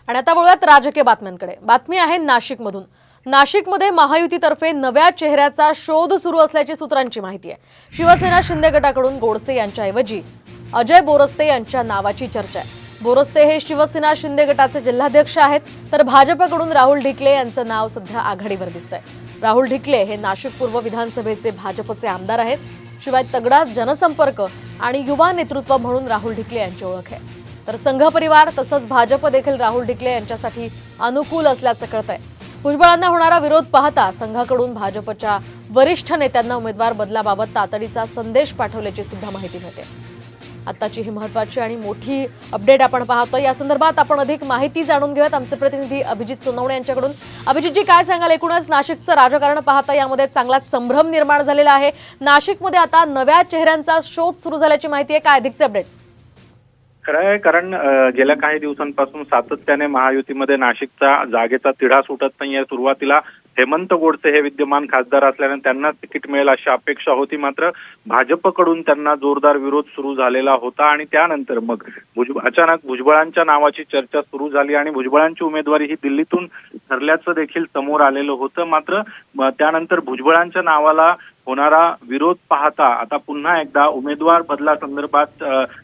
आणि आता वळूयात राजकीय बातम्यांकडे। बातमी आहे नाशिकमधून। नाशिकमध्ये महायुतीतर्फे नव्या चेहऱ्याचा शोध सुरू असल्याची सूत्रांची माहिती आहे। शिवसेना शिंदे गटाकडून गोडसे यांच्याऐवजी अजय बोरस्ते यांच्या नावाची चर्चा आहे। बोरस्ते हे शिवसेना शिंदे गटाचे जिल्हाध्यक्ष आहेत, तर भाजपकडून राहुल ढिकले यांचं नाव सध्या आघाडीवर दिसतंय। राहुल ढिकले हे नाशिक पूर्व विधानसभेचे भाजपचे आमदार आहेत। शिवाय तगडा जनसंपर्क आणि युवा नेतृत्व म्हणून राहुल ढिकले यांची ओळख आहे। तर संघ परिवार तसंच भाजप देखील राहुल ढिकले यांच्यासाठी अनुकूल असल्याचं कळतंय। भुजबळांना होणारा विरोध पाहता संघाकडून भाजपच्या वरिष्ठ नेत्यांना उमेदवार बदलाबाबत तातडीचा संदेश पाठवल्याची सुद्धा माहिती मिळते। आताची ही महत्त्वाची आणि मोठी अपडेट आपण पाहतोय। या संदर्भात आपण अधिक माहिती जाणून घेऊयात आमचे प्रतिनिधी अभिजित सोनवणे यांच्याकडून। अभिजितजी, काय सांगाल? एकूणच नाशिकचं राजकारण पाहता यामध्ये चांगलाच संभ्रम निर्माण झालेला आहे। नाशिकमध्ये आता नव्या चेहऱ्यांचा शोध सुरू झाल्याची माहिती आहे, काय अधिकचे अपडेट्स? खरं आहे, कारण गेल्या काही दिवसांपासून सातत्याने महायुतीमध्ये नाशिकचा जागेचा तिढा सुटत नाहीये। सुरुवातीला हेमंत गोडसे हे विद्यमान खासदार असल्याने त्यांना तिकीट मिळेल अशी अपेक्षा होती, मात्र भाजपकडून त्यांना जोरदार विरोध सुरू झालेला होता आणि त्यानंतर मग अचानक भुजबळांच्या नावाची चर्चा सुरू झाली आणि भुजबळांची उमेदवारी ही दिल्लीतून ठरल्याचं देखील समोर आलेलं होतं। मात्र त्यानंतर भुजबळांच्या नावाला होणारा विरोध पाहता आता पुन्हा एकदा उमेदवार बदला संदर्भात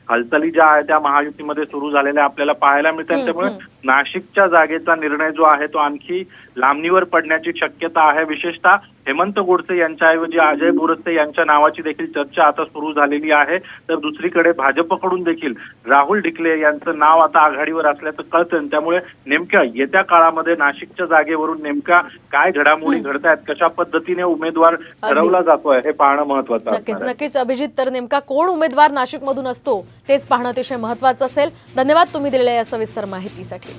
हालचाली ज्या आहेत त्या महायुतीमध्ये सुरू झालेल्या आपल्याला पाहायला मिळतात। त्यामुळे नाशिकच्या जागेचा निर्णय जो आहे तो आणखी लांबणीवर पडण्याची शक्यता आहे। विशेषतः हेमंत गोडसे यांच्याऐवजी अजय बोरस्ते यांच्या नावाची देखील चर्चा आता सुरू झालेली आहे। तर दुसरीकडे भाजपकडून देखील राहुल ढिकले यांचं नाव आता आघाडीवर असल्याचं कळतं। त्यामुळे नेमक्या येत्या काळामध्ये नाशिकच्या जागेवरून नेमक्या काय घडामोडी घडतायत, कशा पद्धतीने उमेदवार ठरवला जातोय हे पाहणं महत्त्वाचं आहे। नक्कीच अभिजित, तर नेमका कोण उमेदवार नाशिकमधून असतो तेच पाहणं अतिशय महत्त्वाचं असेल। धन्यवाद तुम्ही दिलेल्या या सविस्तर माहितीसाठी।